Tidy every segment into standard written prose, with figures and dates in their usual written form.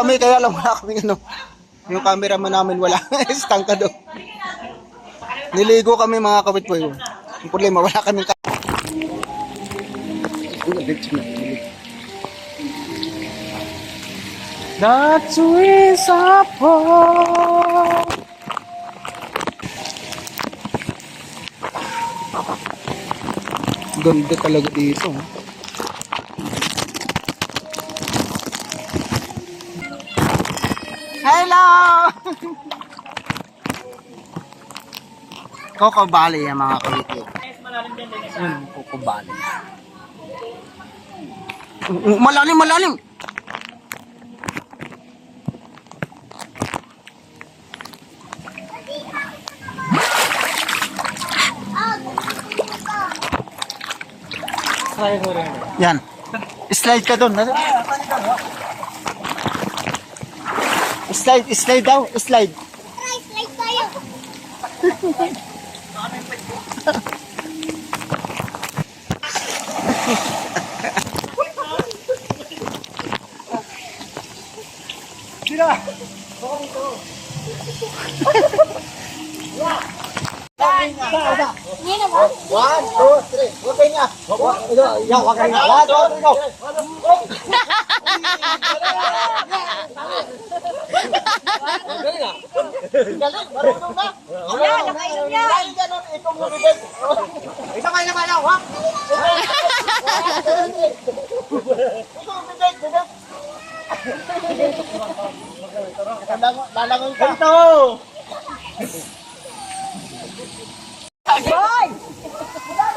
kami, kaya lang wala kami ano. Yung cameraman namin wala. Stangkado. Niligo kami mga kapitboy. Yung problema, wala kaming That's what's up. Ganda talaga dito. Hello! Coco Valley yan mga kapitboy. Coco Valley. Malalim, malalim! Yan. Slide ka doon. Slide daw. Slide. Slide tayo. Sila. Ngayon naman. 1, 2, 3. Okay nga. Yan, wag ka nga. 1, 2, 3, go. Galing, marunong na. Yan, nakainom yan. Dahil ganun, itong lumibig. Ito kayo naman ako, ha? Itong lumibig, bibig. Lalangon ka. Ito! Hoy!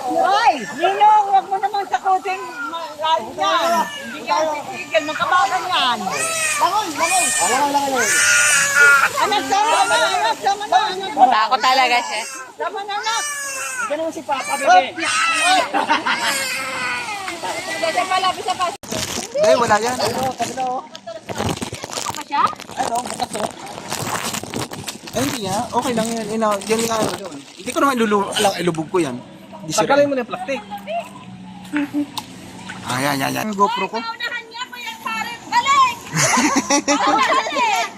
Hoy! Ninong, huwag mo naman sakutin. Malalim yan. Hindi ka titigil. Magkabagan yan. Langon, langon. Langon. Anak, sama na. Anak, sama na. Anak. Takot talaga siya. Sama na, anak. Ganun si Papa, bebe. Bisa pa, bisa pa. Ay, wala yan. Pa siya? Ay, hindi nga. Okay lang yan. Yan nga. Hindi ko naman ilubog ko yan. Tagalin mo na yung plastic. Yan. Ang GoPro ko. Unahan niya ko yung parang balik. Balik.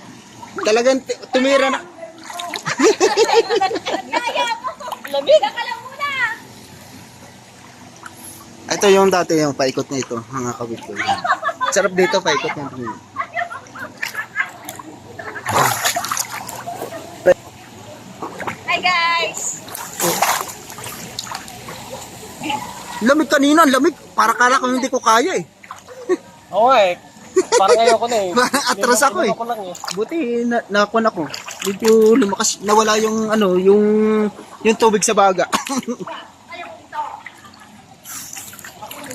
Talagang tumira na. Yaya mo. Lamig. Saka lang muna. Ito yung dati yung paikot na ito. Mga kabit ko. Sarap dito paikot na ito. Hi guys. Lamig kanina. Lamig. Para kala kung hindi ko kaya eh. Oo eh. Parang ayoko na eh. Atras ako eh. Ako lang eh. Buti nakuha ako. Medyo lumakas. Nawala yung ano, yung tubig sa baga.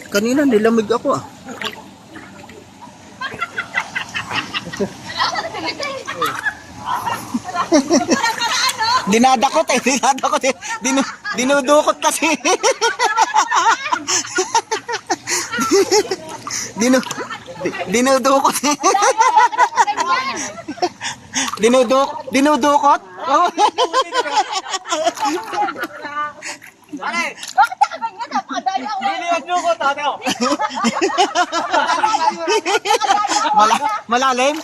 Kanina nilamig ako ah. Dinadakot eh. Dinudukot kasi. Dinudukot. Dinudukot? Oh. Bakit nakabay nga? Napakadali ako. Hindi nyo ko, tateo. Malalim?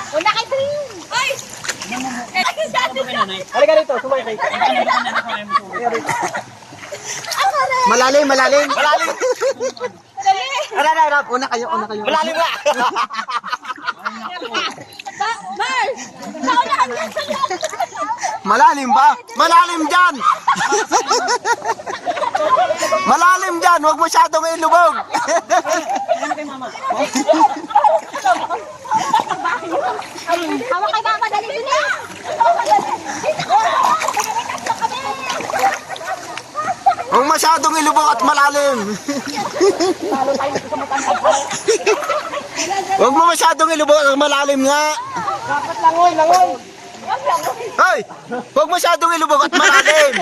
Una kay Dream. Ay! Halika rito, sumakay. Malalim. Malalim. Harap. Una kayo. Malalim nga. Mal! Naunahan yan sa loob. Malalim ba? Malalim dyan! Malalim dyan! Huwag masyadong ilubog! Hawak kay Mama, dali din eh. Huwag masyadong ilubog at malalim! Huwag mo masyadong ilubog at malalim nga! Dapat langoy. Hoy! Huwag masyadong ilubog at malalim!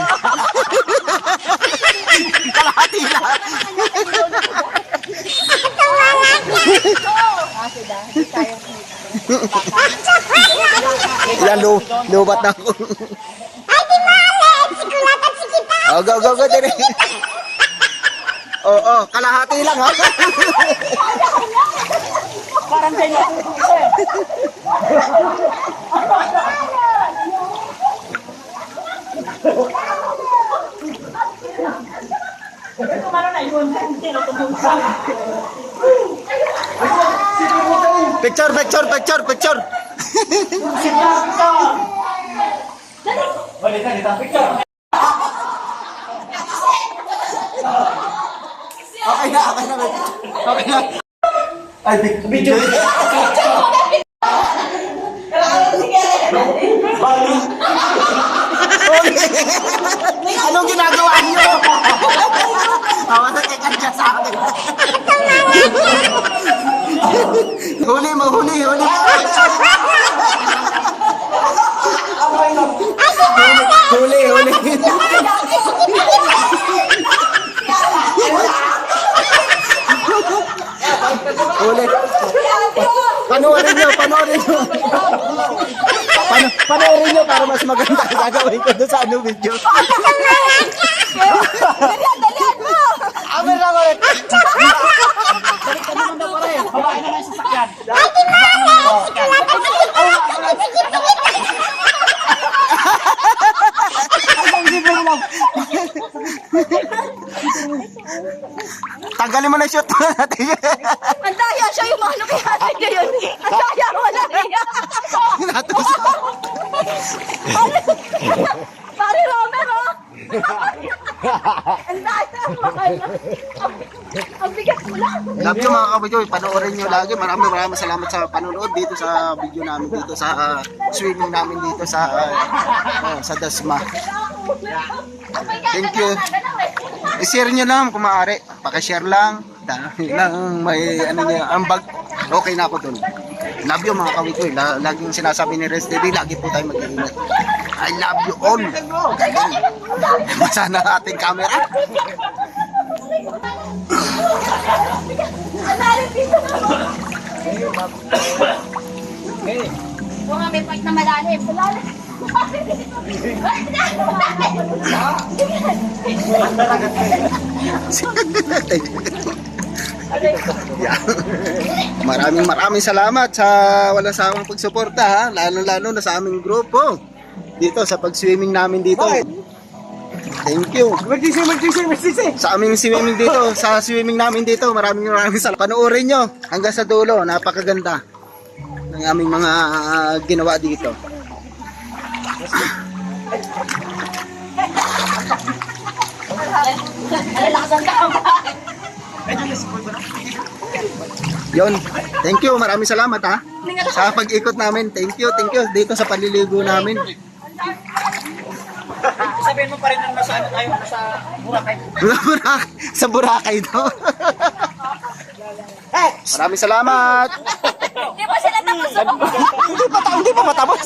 Kalahati na! Yan, lubat na ako. Ay, di malet! Sigulatan si kita! Oh, go, dire! Oo, kalahati lang ha. Parang kayo natututo eh. Kumano na yun? Tinutubugsan. Picture, picture, picture, picture. Okay na, okay na. Okay na. Ay, video. Anong ginagawa niyo? Awa na kay kanya sa akin. Huli mo, huli, huli. Huli, huli. Huli. Panoorin nyo, panoorin nyo. Panoorin nyo para mas maganda ang gagawin ko doon sa ano video. Dalian mo! Amin lang ulit. Balik ka naman daw pa rin. Hawain naman sa sakyan. Tanggalin mo na yung shoot natin. Ang daya siya yung ano kay ate niya yun. Ang daya wala niya. Natus. Pare Romer, oh. Ang daya mahal. Ang bigat mo lang. Love you mga kabidyo. Panoorin nyo lagi. Maraming salamat sa panonood dito sa video namin dito sa swimming namin dito sa Dasma. Thank you. I-share nyo lang kung maaari. Pakishare lang. Dahil lang may ano niya, ambag. Okay na ako dun. Love you mga kabidyo. Laging sinasabi ni Rez TV, lagi po tayo mag-iingat. I love you all. Galing. Masana ating camera. Oo nga, may point na malalim. Malalim. Yeah. Maraming salamat sa walang sawang pagsuporta ha, lalo na sa aming grupo dito sa pag-swimming namin dito. Thank you. Magsisi. Sa aming swimming dito, sa swimming namin dito, maraming salamat. Panoorin nyo hanggang sa dulo, napakaganda ng aming mga ginawa dito. Yon. Thank you. Maraming salamat ha. Sa pag-ikot namin. Thank you dito sa paliligo namin. Sabihin mo pa rin na nasa ano tayo, nasa Boracay. Sa Boracay daw. Maraming salamat. Di ba sila tapos sa Hindi pa matapos.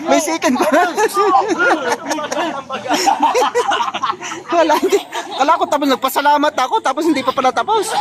May second pa. Wala, hindi. Kala ko tapos nagpasalamat ako tapos hindi pa pala tapos.